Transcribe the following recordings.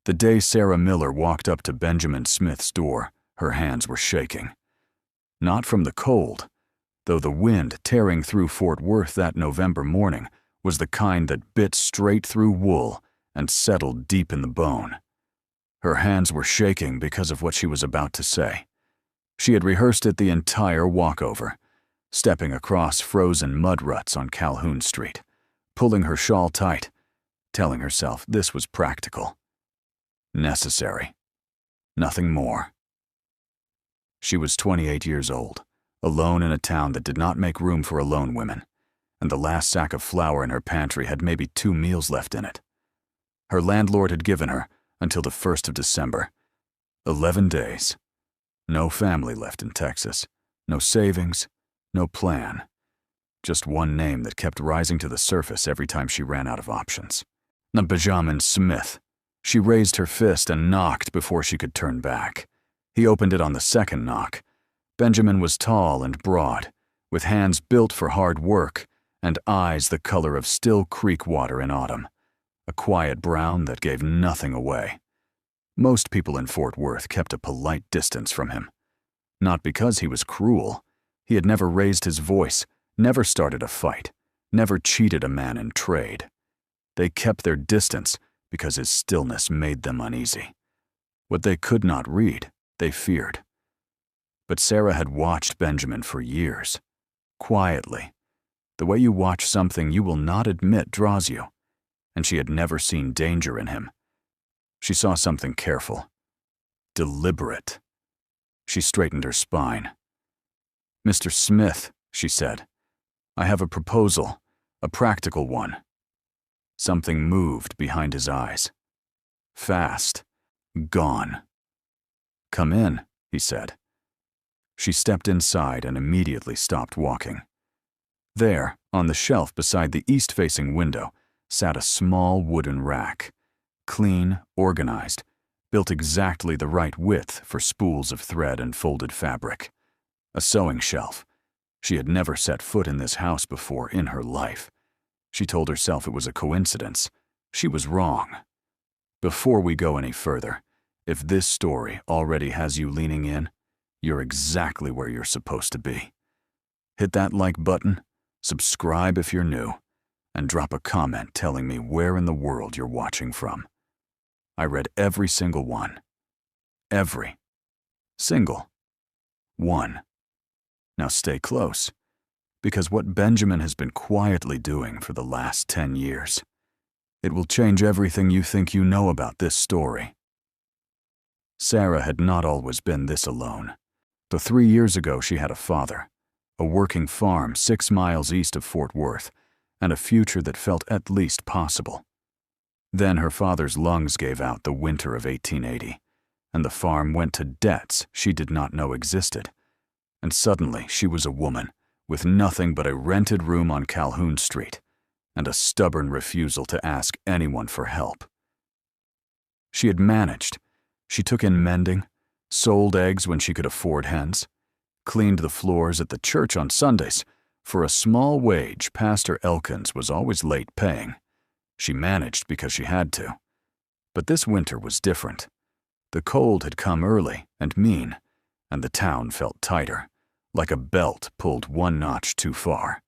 The day Sarah Miller walked up to Benjamin Smith's door, her hands were shaking. Not from the cold, though the wind tearing through Fort Worth that November morning was the kind that bit straight through wool and settled deep in the bone. Her hands were shaking because of what she was about to say. She had rehearsed it the entire walkover, stepping across frozen mud ruts on Calhoun Street, pulling her shawl tight, telling herself this was practical. Necessary. Nothing more. She was 28 years old, alone in a town that did not make room for alone women, and the last sack of flour in her pantry had maybe 2 meals left in it. Her landlord had given her until the 1st of December. 11 days. No family left in Texas. No savings. No plan. Just one name that kept rising to the surface every time she ran out of options. Benjamin Smith. She raised her fist and knocked before she could turn back. He opened it on the second knock. Benjamin was tall and broad, with hands built for hard work and eyes the color of still creek water in autumn, a quiet brown that gave nothing away. Most people in Fort Worth kept a polite distance from him. Not because he was cruel. He had never raised his voice, never started a fight, never cheated a man in trade. They kept their distance because his stillness made them uneasy. What they could not read, they feared. But Sarah had watched Benjamin for years, quietly, the way you watch something you will not admit draws you, and she had never seen danger in him. She saw something careful, deliberate. She straightened her spine. "Mr. Smith," she said, "I have a proposal, a practical one." Something moved behind his eyes. Fast. Gone. "Come in," he said. She stepped inside and immediately stopped walking. There, on the shelf beside the east-facing window, sat a small wooden rack. Clean, organized, built exactly the right width for spools of thread and folded fabric. A sewing shelf. She had never set foot in this house before in her life. She told herself it was a coincidence. She was wrong. Before we go any further, if this story already has you leaning in, you're exactly where you're supposed to be. Hit that like button, subscribe if you're new, and drop a comment telling me where in the world you're watching from. I read every single one. Every single one. Now stay close, because what Benjamin has been quietly doing for the last 10 years, it will change everything you think you know about this story. Sarah had not always been this alone. So 3 years ago she had a father, a working farm 6 miles east of Fort Worth, and a future that felt at least possible. Then her father's lungs gave out the winter of 1880, and the farm went to debts she did not know existed. And suddenly she was a woman, with nothing but a rented room on Calhoun Street, and a stubborn refusal to ask anyone for help. She had managed. She took in mending, sold eggs when she could afford hens, cleaned the floors at the church on Sundays. For a small wage Pastor Elkins was always late paying. She managed because she had to. But this winter was different. The cold had come early and mean, and the town felt tighter, like a belt pulled 1 notch too far.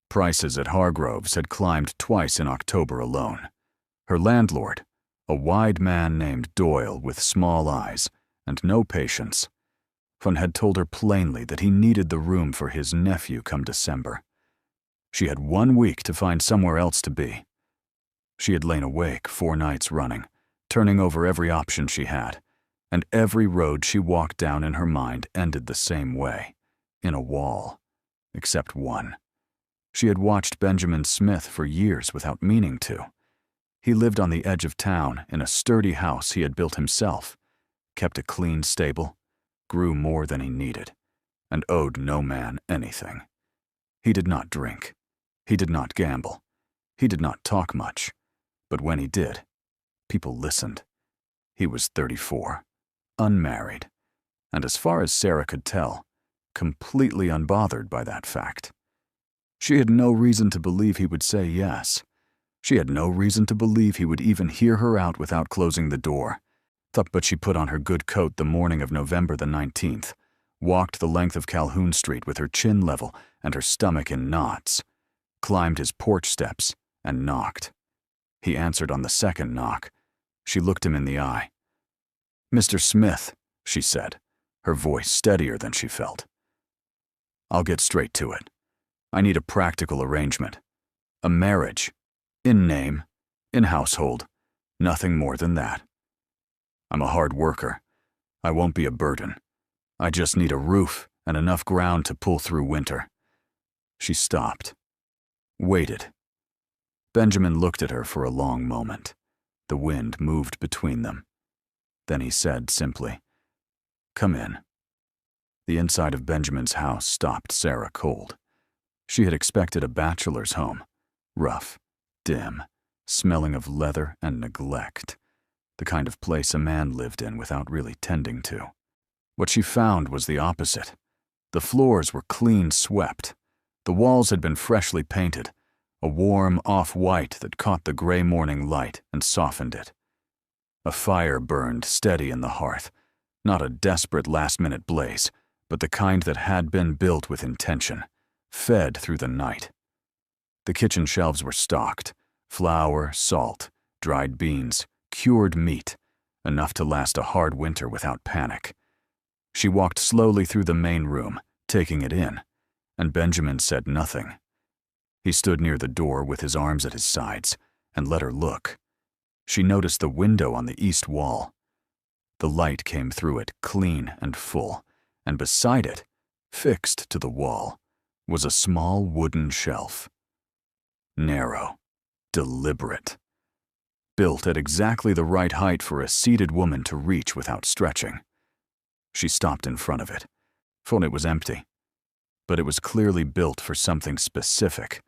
Prices at Hargrove's had climbed twice in October alone. Her landlord, a wide man named Doyle with small eyes and no patience, had told her plainly that he needed the room for his nephew come December. She had 1 week to find somewhere else to be. She had lain awake 4 nights running, turning over every option she had, and every road she walked down in her mind ended the same way, in a wall, except one. She had watched Benjamin Smith for years without meaning to. He lived on the edge of town in a sturdy house he had built himself, kept a clean stable, grew more than he needed, and owed no man anything. He did not drink. He did not gamble. He did not talk much. But when he did, people listened. He was 34, unmarried, and as far as Sarah could tell, completely unbothered by that fact. She had no reason to believe he would say yes. She had no reason to believe he would even hear her out without closing the door. But she put on her good coat the morning of November the 19th, walked the length of Calhoun Street with her chin level and her stomach in knots, climbed his porch steps, and knocked. He answered on the second knock. She looked him in the eye. "Mr. Smith," she said, her voice steadier than she felt. "I'll get straight to it. I need a practical arrangement. A marriage. In name, in household, nothing more than that. I'm a hard worker. I won't be a burden. I just need a roof and enough ground to pull through winter." She stopped. Waited. Benjamin looked at her for a long moment. The wind moved between them. Then he said simply, "Come in." The inside of Benjamin's house stopped Sarah cold. She had expected a bachelor's home, rough, dim, smelling of leather and neglect, the kind of place a man lived in without really tending to. What she found was the opposite. The floors were clean swept. The walls had been freshly painted, a warm off-white that caught the gray morning light and softened it. A fire burned steady in the hearth, not a desperate last-minute blaze, but the kind that had been built with intention, fed through the night. The kitchen shelves were stocked, flour, salt, dried beans, cured meat, enough to last a hard winter without panic. She walked slowly through the main room, taking it in, and Benjamin said nothing. He stood near the door with his arms at his sides and let her look. She noticed the window on the east wall. The light came through it clean and full, and beside it, fixed to the wall, was a small wooden shelf. Narrow, deliberate, built at exactly the right height for a seated woman to reach without stretching. She stopped in front of it, for it was empty. But it was clearly built for something specific.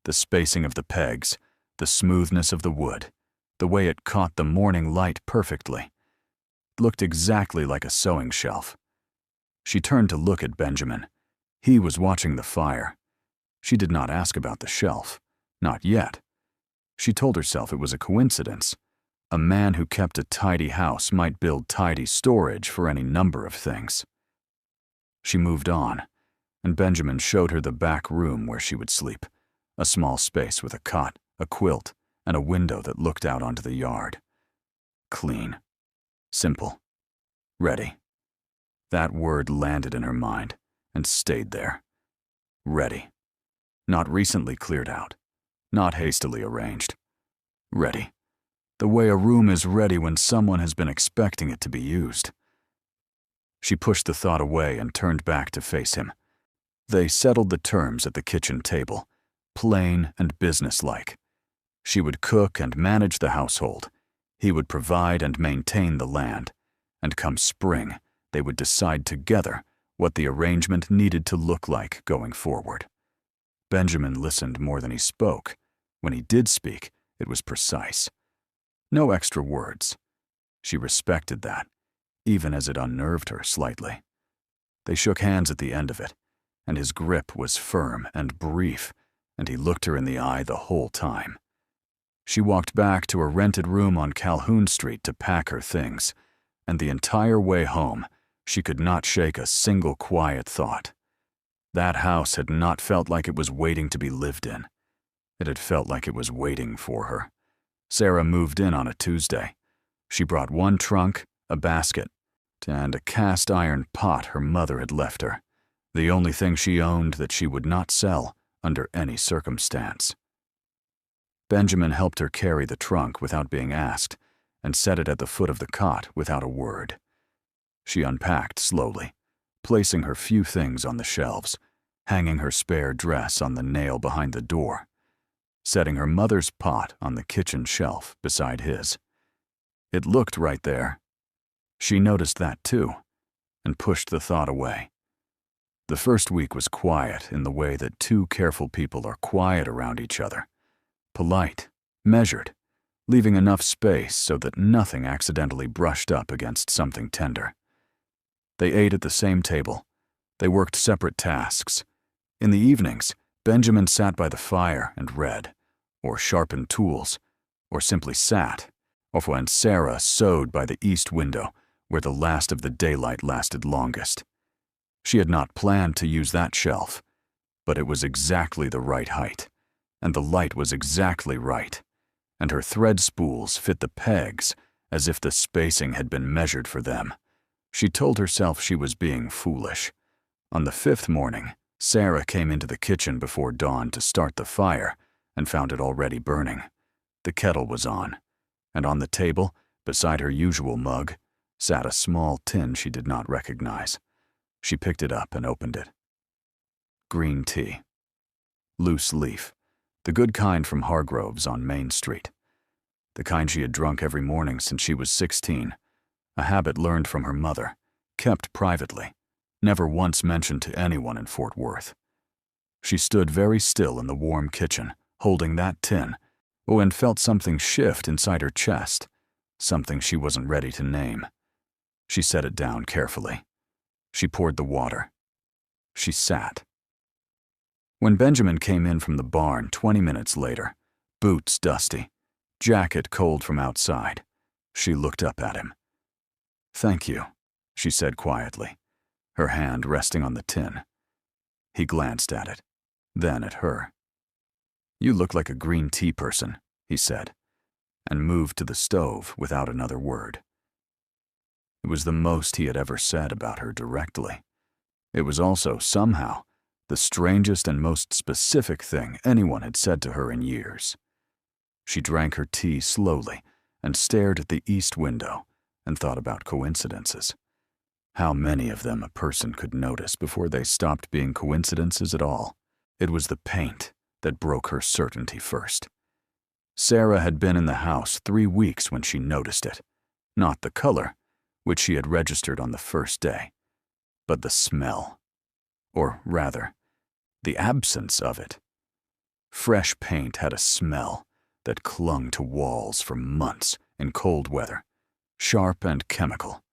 The spacing of the pegs, the smoothness of the wood, the way it caught the morning light perfectly. It looked exactly like a sewing shelf. She turned to look at Benjamin. He was watching the fire. She did not ask about the shelf. Not yet. She told herself it was a coincidence. A man who kept a tidy house might build tidy storage for any number of things. She moved on, and Benjamin showed her the back room where she would sleep, a small space with a cot, a quilt, and a window that looked out onto the yard. Clean. Simple. Ready. That word landed in her mind and stayed there. Ready. Not recently cleared out. Not hastily arranged. Ready. The way a room is ready when someone has been expecting it to be used. She pushed the thought away and turned back to face him. They settled the terms at the kitchen table, plain and businesslike. She would cook and manage the household. He would provide and maintain the land. And come spring, they would decide together what the arrangement needed to look like going forward. Benjamin listened more than he spoke. When he did speak, it was precise. No extra words. She respected that, even as it unnerved her slightly. They shook hands at the end of it, and his grip was firm and brief, and he looked her in the eye the whole time. She walked back to a rented room on Calhoun Street to pack her things, and the entire way home, she could not shake a single quiet thought. That house had not felt like it was waiting to be lived in. It had felt like it was waiting for her. Sarah moved in on a Tuesday. She brought one trunk, a basket, and a cast-iron pot her mother had left her, the only thing she owned that she would not sell under any circumstance. Benjamin helped her carry the trunk without being asked, and set it at the foot of the cot without a word. She unpacked slowly, placing her few things on the shelves, hanging her spare dress on the nail behind the door, setting her mother's pot on the kitchen shelf beside his. It looked right there. She noticed that too, and pushed the thought away. The first week was quiet in the way that two careful people are quiet around each other. Polite, measured, leaving enough space so that nothing accidentally brushed up against something tender. They ate at the same table. They worked separate tasks. In the evenings, Benjamin sat by the fire and read, or sharpened tools, or simply sat, or when Sarah sewed by the east window where the last of the daylight lasted longest. She had not planned to use that shelf, but it was exactly the right height, and the light was exactly right, and her thread spools fit the pegs as if the spacing had been measured for them. She told herself she was being foolish. On the 5th morning, Sarah came into the kitchen before dawn to start the fire and found it already burning. The kettle was on, and on the table, beside her usual mug, sat a small tin she did not recognize. She picked it up and opened it. Green tea. Loose leaf. The good kind from Hargrove's on Main Street. The kind she had drunk every morning since she was 16, a habit learned from her mother, kept privately, never once mentioned to anyone in Fort Worth. She stood very still in the warm kitchen, holding that tin, and felt something shift inside her chest, something she wasn't ready to name. She set it down carefully. She poured the water. She sat. When Benjamin came in from the barn 20 minutes later, boots dusty, jacket cold from outside, she looked up at him. "Thank you," she said quietly, her hand resting on the tin. He glanced at it, then at her. "You look like a green tea person," he said, and moved to the stove without another word. It was the most he had ever said about her directly. It was also, somehow, the strangest and most specific thing anyone had said to her in years. She drank her tea slowly and stared at the east window and thought about coincidences. How many of them a person could notice before they stopped being coincidences at all? It was the paint that broke her certainty first. Sarah had been in the house 3 weeks when she noticed it. Not the color, which she had registered on the first day, but the smell. Or rather, the absence of it. Fresh paint had a smell that clung to walls for months in cold weather, sharp and chemical,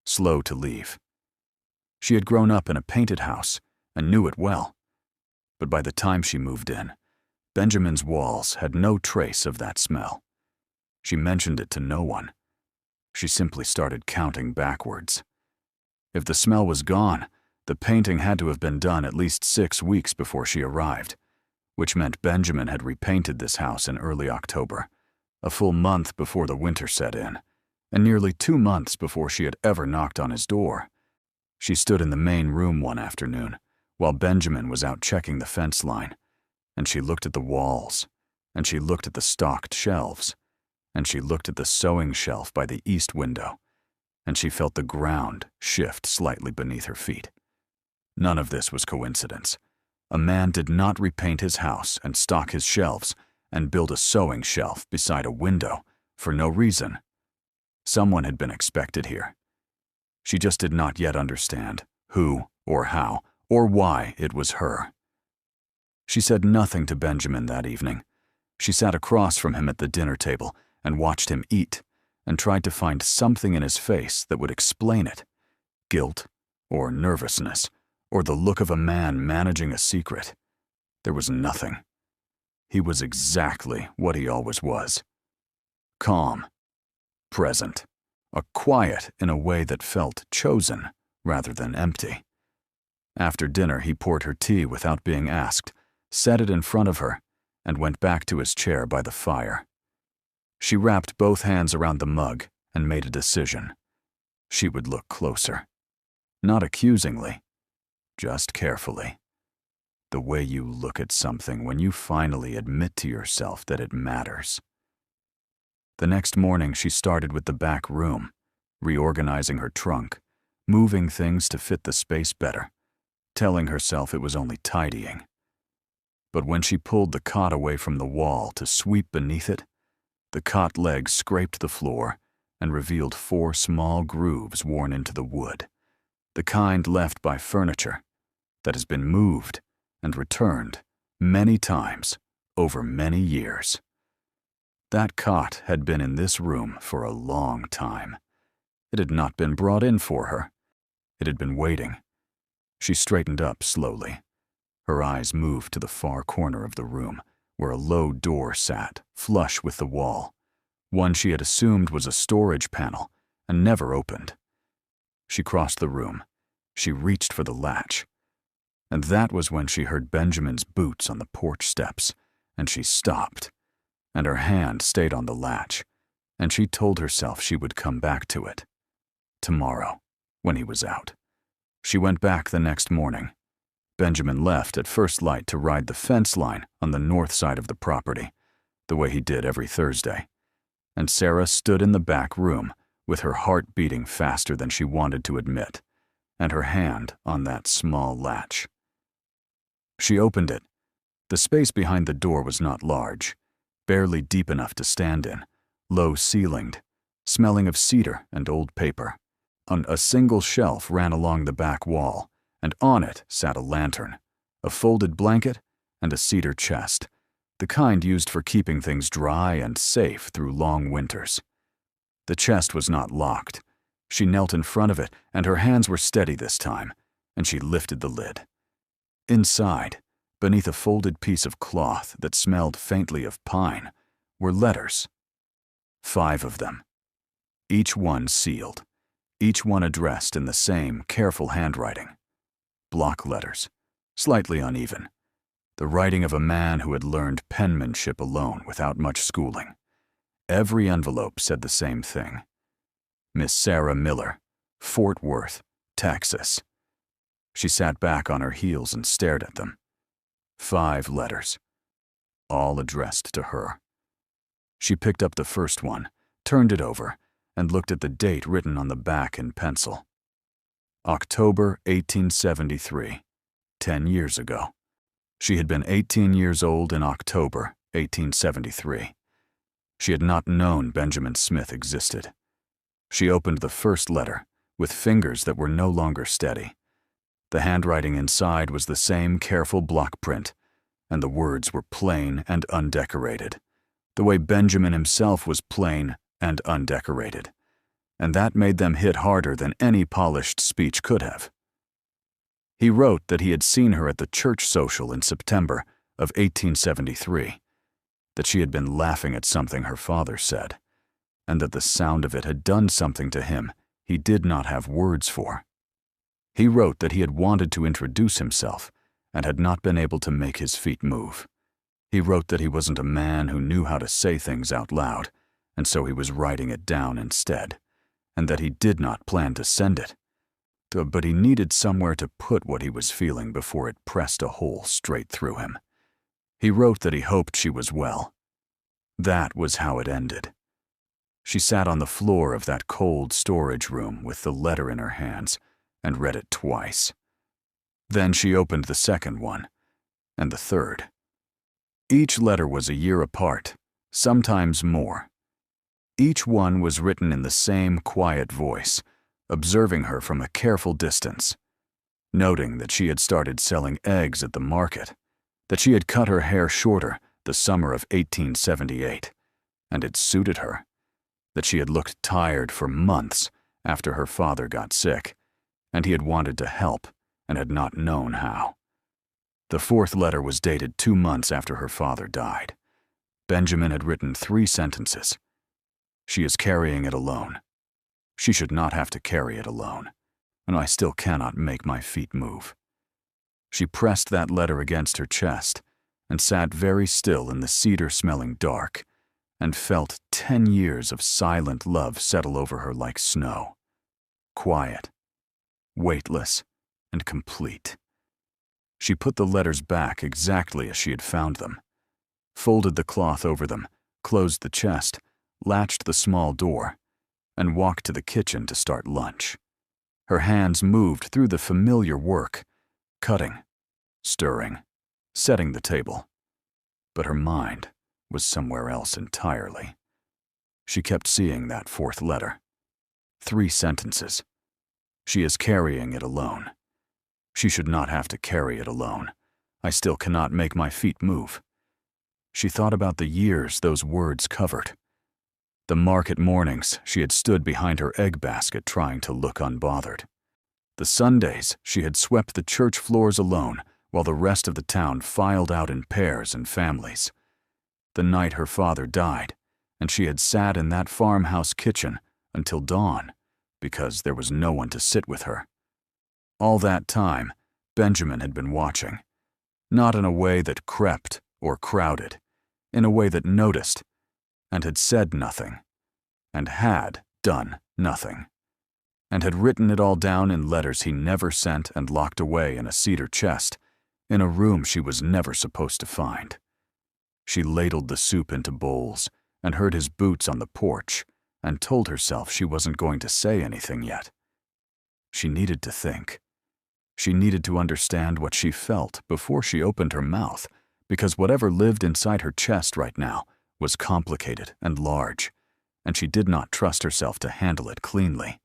slow to leave. She had grown up in a painted house and knew it well, but by the time she moved in, Benjamin's walls had no trace of that smell. She mentioned it to no one. She simply started counting backwards. If the smell was gone, the painting had to have been done at least 6 weeks before she arrived, which meant Benjamin had repainted this house in early October, a full month before the winter set in, and nearly 2 months before she had ever knocked on his door. She stood in the main room one afternoon, while Benjamin was out checking the fence line, and she looked at the walls, and she looked at the stocked shelves, and she looked at the sewing shelf by the east window, and she felt the ground shift slightly beneath her feet. None of this was coincidence. A man did not repaint his house and stock his shelves and build a sewing shelf beside a window for no reason. Someone had been expected here. She just did not yet understand who or how or why it was her. She said nothing to Benjamin that evening. She sat across from him at the dinner table and watched him eat and tried to find something in his face that would explain it. Guilt or nervousness or the look of a man managing a secret. There was nothing. He was exactly what he always was. Calm, present, a quiet in a way that felt chosen rather than empty. After dinner, he poured her tea without being asked, set it in front of her, and went back to his chair by the fire. She wrapped both hands around the mug and made a decision. She would look closer. Not accusingly, just carefully. The way you look at something when you finally admit to yourself that it matters. The next morning, she started with the back room, reorganizing her trunk, moving things to fit the space better, telling herself it was only tidying. But when she pulled the cot away from the wall to sweep beneath it, the cot legs scraped the floor and revealed 4 small grooves worn into the wood, the kind left by furniture that has been moved and returned many times over many years. That cot had been in this room for a long time. It had not been brought in for her. It had been waiting. She straightened up slowly. Her eyes moved to the far corner of the room, where a low door sat, flush with the wall, one she had assumed was a storage panel and never opened. She crossed the room. She reached for the latch. And that was when she heard Benjamin's boots on the porch steps, and she stopped, and her hand stayed on the latch, and she told herself she would come back to it. Tomorrow, when he was out. She went back the next morning. Benjamin left at first light to ride the fence line on the north side of the property, the way he did every Thursday. And Sarah stood in the back room, with her heart beating faster than she wanted to admit, and her hand on that small latch. She opened it. The space behind the door was not large, barely deep enough to stand in, low-ceilinged, smelling of cedar and old paper. On a single shelf ran along the back wall, and on it sat a lantern, a folded blanket, and a cedar chest, the kind used for keeping things dry and safe through long winters. The chest was not locked. She knelt in front of it, and her hands were steady this time, and she lifted the lid. Inside, beneath a folded piece of cloth that smelled faintly of pine, were letters. 5 of them. Each one sealed, each one addressed in the same careful handwriting. Block letters, slightly uneven. The writing of a man who had learned penmanship alone without much schooling. Every envelope said the same thing. Miss Sarah Miller, Fort Worth, Texas. She sat back on her heels and stared at them. 5 letters, all addressed to her. She picked up the first one, turned it over, and looked at the date written on the back in pencil. October 1873, 10 years ago. She had been 18 years old in October 1873. She had not known Benjamin Smith existed. She opened the first letter, with fingers that were no longer steady. The handwriting inside was the same careful block print, and the words were plain and undecorated, the way Benjamin himself was plain and undecorated, and that made them hit harder than any polished speech could have. He wrote that he had seen her at the church social in September of 1873, that she had been laughing at something her father said, and that the sound of it had done something to him he did not have words for. He wrote that he had wanted to introduce himself and had not been able to make his feet move. He wrote that he wasn't a man who knew how to say things out loud, and so he was writing it down instead, and that he did not plan to send it. But he needed somewhere to put what he was feeling before it pressed a hole straight through him. He wrote that he hoped she was well. That was how it ended. She sat on the floor of that cold storage room with the letter in her hands and read it twice. Then she opened the second one, and the third. Each letter was a year apart, sometimes more. Each one was written in the same quiet voice, observing her from a careful distance, noting that she had started selling eggs at the market, that she had cut her hair shorter the summer of 1878, and it suited her, that she had looked tired for months after her father got sick, and he had wanted to help and had not known how. The fourth letter was dated 2 months after her father died. Benjamin had written 3 sentences. She is carrying it alone. She should not have to carry it alone, and I still cannot make my feet move. She pressed that letter against her chest and sat very still in the cedar-smelling dark and felt 10 years of silent love settle over her like snow. Quiet, weightless, and complete. She put the letters back exactly as she had found them, folded the cloth over them, closed the chest, latched the small door, and walked to the kitchen to start lunch. Her hands moved through the familiar work, cutting, stirring, setting the table. But her mind was somewhere else entirely. She kept seeing that fourth letter. 3 sentences. She is carrying it alone. She should not have to carry it alone. I still cannot make my feet move. She thought about the years those words covered. The market mornings she had stood behind her egg basket trying to look unbothered. The Sundays she had swept the church floors alone while the rest of the town filed out in pairs and families. the night her father died, and she had sat in that farmhouse kitchen until dawn because there was no one to sit with her. All that time, Benjamin had been watching, not in a way that crept or crowded, in a way that noticed and had said nothing, and had done nothing, and had written it all down in letters he never sent and locked away in a cedar chest in a room she was never supposed to find. She ladled the soup into bowls and heard his boots on the porch and told herself she wasn't going to say anything yet. She needed to think. She needed to understand what she felt before she opened her mouth, because whatever lived inside her chest right now was complicated and large, and she did not trust herself to handle it cleanly.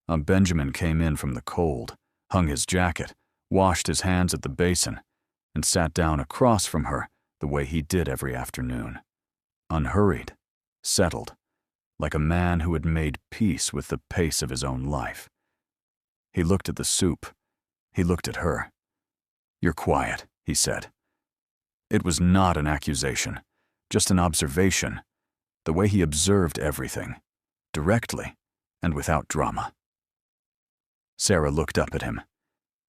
Benjamin came in from the cold, hung his jacket, washed his hands at the basin, and sat down across from her the way he did every afternoon. Unhurried, settled, like a man who had made peace with the pace of his own life. He looked at the soup. He looked at her. "You're quiet," he said. It was not an accusation, just an observation, the way he observed everything, directly and without drama. Sarah looked up at him.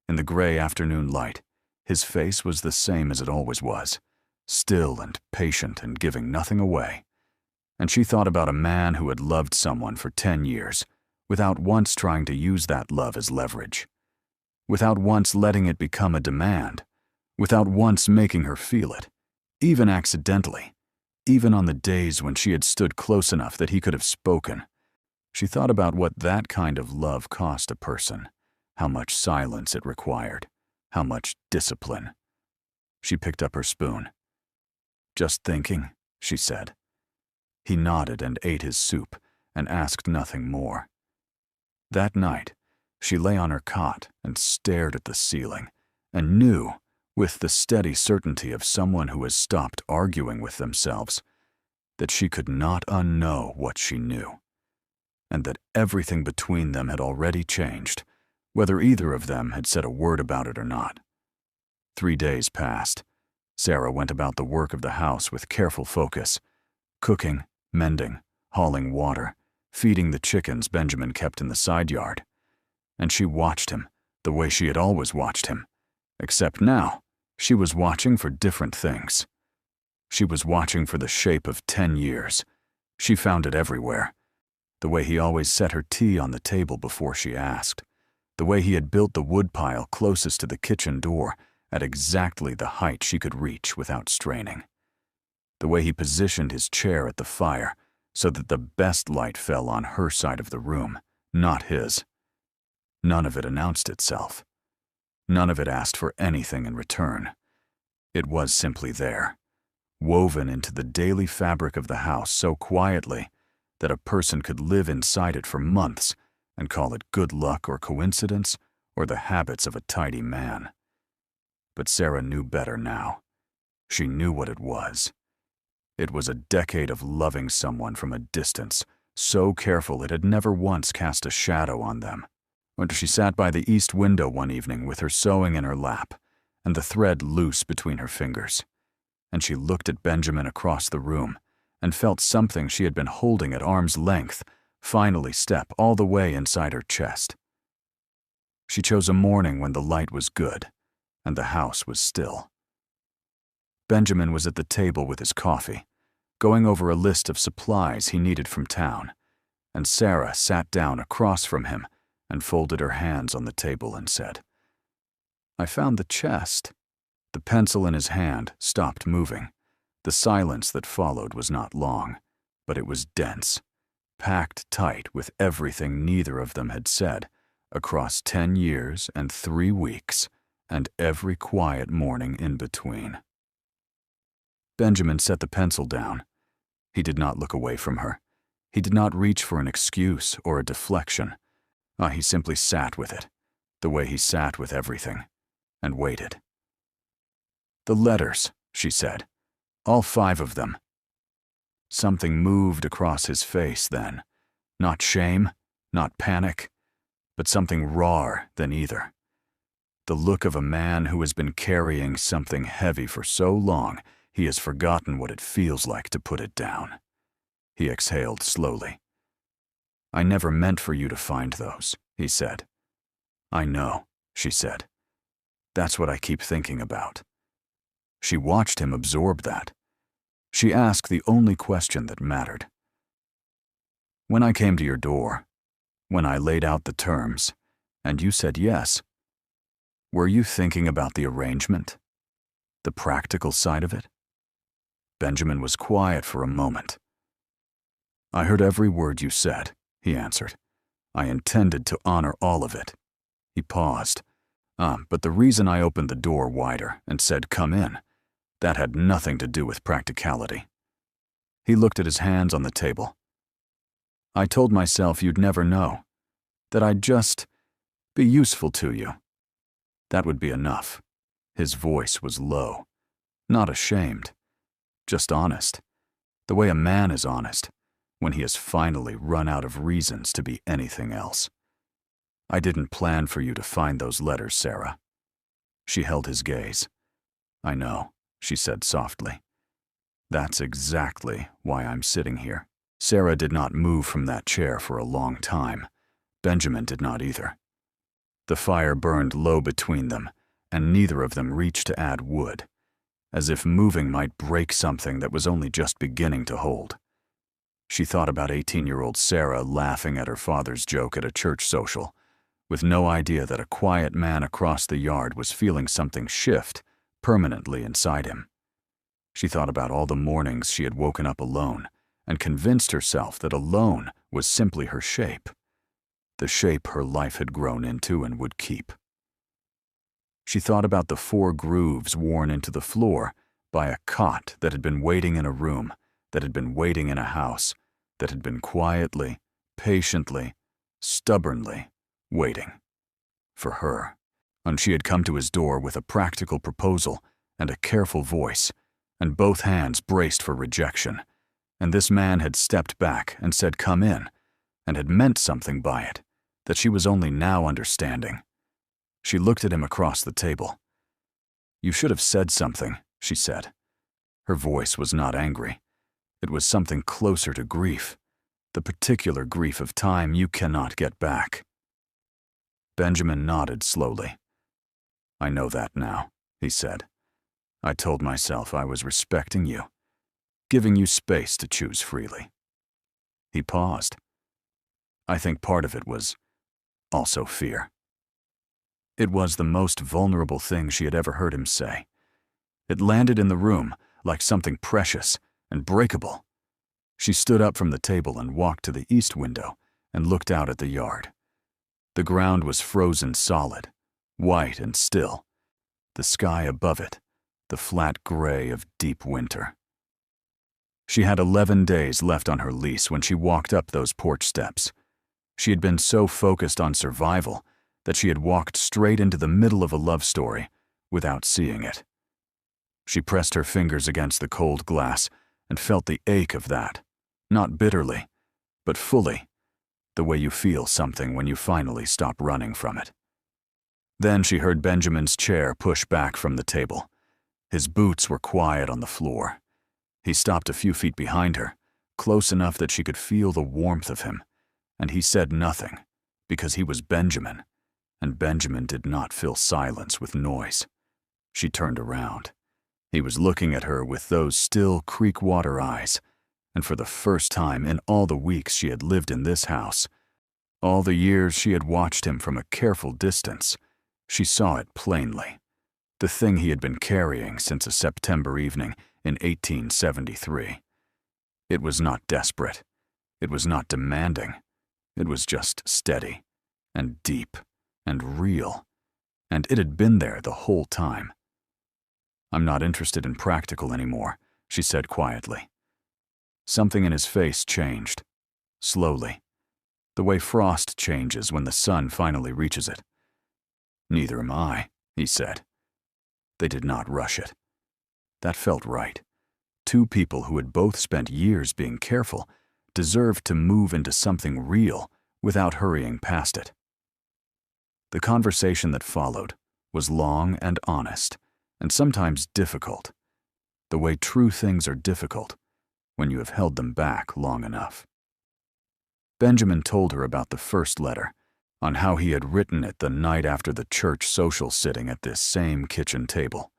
In the gray afternoon light, his face was the same as it always was, still and patient and giving nothing away. And she thought about a man who had loved someone for 10 years, without once trying to use that love as leverage, without once letting it become a demand, without once making her feel it, even accidentally, even on the days when she had stood close enough that he could have spoken. She thought about what that kind of love cost a person, how much silence it required, how much discipline. She picked up her spoon. "Just thinking," she said. He nodded and ate his soup and asked nothing more. That night, she lay on her cot and stared at the ceiling and knew, with the steady certainty of someone who has stopped arguing with themselves, that she could not unknow what she knew, and that everything between them had already changed, whether either of them had said a word about it or not. 3 days passed. Sarah went about the work of the house with careful focus, cooking, mending, hauling water, feeding the chickens Benjamin kept in the side yard. And she watched him the way she had always watched him, except now she was watching for different things. She was watching for the shape of 10 years. She found it everywhere. The way he always set her tea on the table before she asked. The way he had built the woodpile closest to the kitchen door at exactly the height she could reach without straining. The way he positioned his chair at the fire so that the best light fell on her side of the room, not his. None of it announced itself. None of it asked for anything in return. It was simply there, woven into the daily fabric of the house so quietly that a person could live inside it for months and call it good luck or coincidence or the habits of a tidy man. But Sarah knew better now. She knew what it was. It was a decade of loving someone from a distance, so careful it had never once cast a shadow on them. When she sat by the east window one evening with her sewing in her lap and the thread loose between her fingers, and she looked at Benjamin across the room and felt something she had been holding at arm's length finally step all the way inside her chest. She chose a morning when the light was good and the house was still. Benjamin was at the table with his coffee, going over a list of supplies he needed from town, and Sarah sat down across from him and folded her hands on the table and said, "I found the chest." The pencil in his hand stopped moving. The silence that followed was not long, but it was dense, packed tight with everything neither of them had said across 10 years and 3 weeks and every quiet morning in between. Benjamin set the pencil down. He did not look away from her. He did not reach for an excuse or a deflection. He simply sat with it, the way he sat with everything, and waited. "The letters," she said. "All 5 of them." Something moved across his face then. Not shame, not panic, but something rawer than either. The look of a man who has been carrying something heavy for so long he has forgotten what it feels like to put it down. He exhaled slowly. I never meant for you to find those, he said. I know, she said. That's what I keep thinking about. She watched him absorb that. She asked the only question that mattered. When I came to your door, when I laid out the terms, and you said yes, were you thinking about the arrangement? The practical side of it? Benjamin was quiet for a moment. I heard every word you said, he answered. I intended to honor all of it. He paused. But the reason I opened the door wider and said, come in, that had nothing to do with practicality. He looked at his hands on the table. I told myself you'd never know, that I'd just be useful to you. That would be enough. His voice was low, not ashamed, just honest, the way a man is honest when he has finally run out of reasons to be anything else. I didn't plan for you to find those letters, Sarah. She held his gaze. I know, she said softly. That's exactly why I'm sitting here. Sarah did not move from that chair for a long time. Benjamin did not either. The fire burned low between them, and neither of them reached to add wood, as if moving might break something that was only just beginning to hold. She thought about 18-year-old Sarah laughing at her father's joke at a church social, with no idea that a quiet man across the yard was feeling something shift permanently inside him. She thought about all the mornings she had woken up alone and convinced herself that alone was simply her shape, the shape her life had grown into and would keep. She thought about the 4 grooves worn into the floor by a cot that had been waiting in a room, that had been waiting in a house, that had been quietly, patiently, stubbornly waiting for her. And she had come to his door with a practical proposal and a careful voice, and both hands braced for rejection. And this man had stepped back and said, come in, and had meant something by it, that she was only now understanding. She looked at him across the table. You should have said something, she said. Her voice was not angry. It was something closer to grief, the particular grief of time you cannot get back. Benjamin nodded slowly. I know that now, he said. I told myself I was respecting you, giving you space to choose freely. He paused. I think part of it was also fear. It was the most vulnerable thing she had ever heard him say. It landed in the room like something precious and breakable. She stood up from the table and walked to the east window and looked out at the yard. The ground was frozen solid, white and still. The sky above it, the flat gray of deep winter. She had 11 days left on her lease when she walked up those porch steps. She had been so focused on survival that she had walked straight into the middle of a love story without seeing it. She pressed her fingers against the cold glass and felt the ache of that, not bitterly, but fully, the way you feel something when you finally stop running from it. Then she heard Benjamin's chair push back from the table. His boots were quiet on the floor. He stopped a few feet behind her, close enough that she could feel the warmth of him, and he said nothing, because he was Benjamin, and Benjamin did not fill silence with noise. She turned around. He was looking at her with those still creek water eyes, and for the first time in all the weeks she had lived in this house, all the years she had watched him from a careful distance, she saw it plainly, the thing he had been carrying since a September evening in 1873. It was not desperate. It was not demanding. It was just steady and deep and real, and it had been there the whole time. I'm not interested in practical anymore, she said quietly. Something in his face changed, slowly, the way frost changes when the sun finally reaches it. Neither am I, he said. They did not rush it. That felt right. 2 people who had both spent years being careful deserved to move into something real without hurrying past it. The conversation that followed was long and honest, and sometimes difficult. the way true things are difficult when you have held them back long enough. Benjamin told her about the first letter, on how he had written it the night after the church social sitting at this same kitchen table,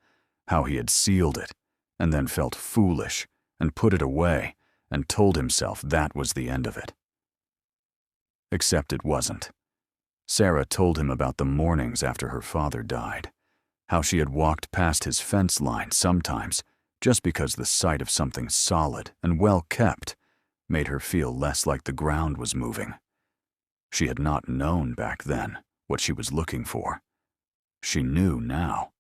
how he had sealed it and then felt foolish and put it away and told himself that was the end of it. Except it wasn't. Sarah told him about the mornings after her father died, how she had walked past his fence line sometimes just because the sight of something solid and well kept made her feel less like the ground was moving. She had not known back then what she was looking for. She knew now.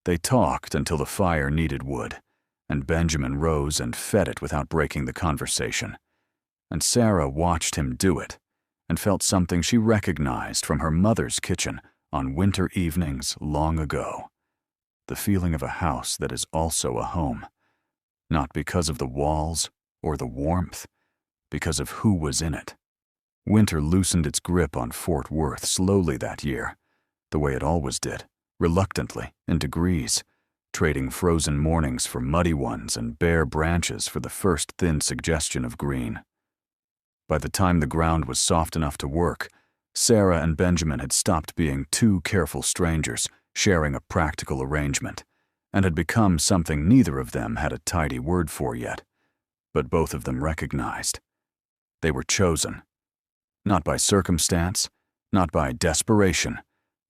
They talked until the fire needed wood, and Benjamin rose and fed it without breaking the conversation. And Sarah watched him do it and felt something she recognized from her mother's kitchen on winter evenings long ago. The feeling of a house that is also a home, not because of the walls or the warmth, because of who was in it. Winter loosened its grip on Fort Worth slowly that year, the way it always did, reluctantly, in degrees, trading frozen mornings for muddy ones and bare branches for the first thin suggestion of green. By the time the ground was soft enough to work, Sarah and Benjamin had stopped being two careful strangers sharing a practical arrangement, and had become something neither of them had a tidy word for yet, but both of them recognized. They were chosen. Not by circumstance, not by desperation,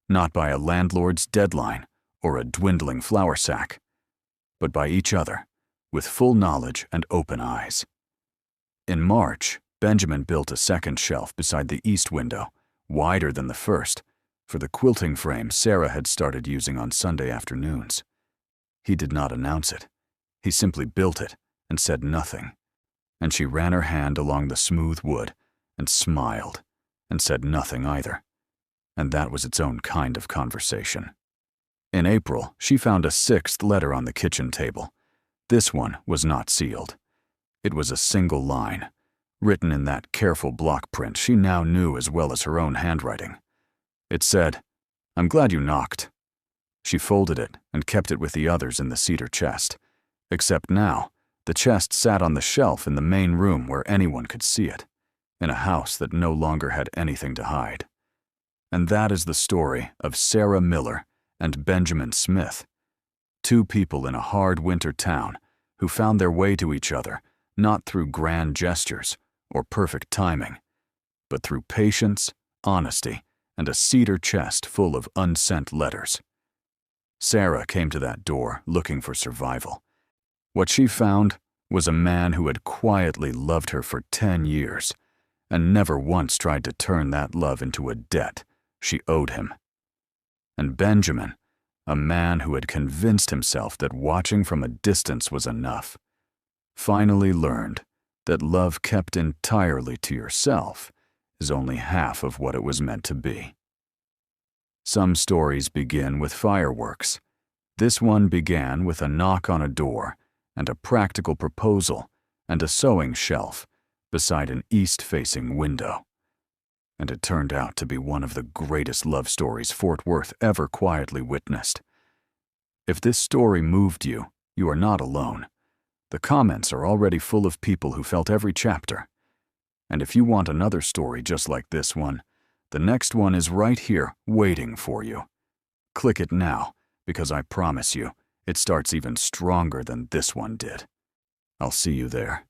not by a landlord's deadline or a dwindling flour sack, but by each other, with full knowledge and open eyes. In March, Benjamin built a second shelf beside the east window, wider than the first, for the quilting frame Sarah had started using on Sunday afternoons. He did not announce it. He simply built it and said nothing, and she ran her hand along the smooth wood and smiled and said nothing either, and that was its own kind of conversation. In April, she found a sixth letter on the kitchen table. This one was not sealed. It was a single line, written in that careful block print she now knew as well as her own handwriting. It said, "I'm glad you knocked." She folded it and kept it with the others in the cedar chest, except now the chest sat on the shelf in the main room where anyone could see it, in a house that no longer had anything to hide. And that is the story of Sarah Miller and Benjamin Smith, two people in a hard winter town who found their way to each other not through grand gestures or perfect timing, but through patience, honesty, and a cedar chest full of unsent letters. Sarah came to that door looking for survival. What she found was a man who had quietly loved her for 10 years and never once tried to turn that love into a debt she owed him. And Benjamin, a man who had convinced himself that watching from a distance was enough, finally learned that love kept entirely to yourself is only half of what it was meant to be. Some stories begin with fireworks. This one began with a knock on a door and a practical proposal and a sewing shelf beside an east-facing window. And it turned out to be one of the greatest love stories Fort Worth ever quietly witnessed. If this story moved you, you are not alone. The comments are already full of people who felt every chapter. And if you want another story just like this one, the next one is right here waiting for you. Click it now, because I promise you, it starts even stronger than this one did. I'll see you there.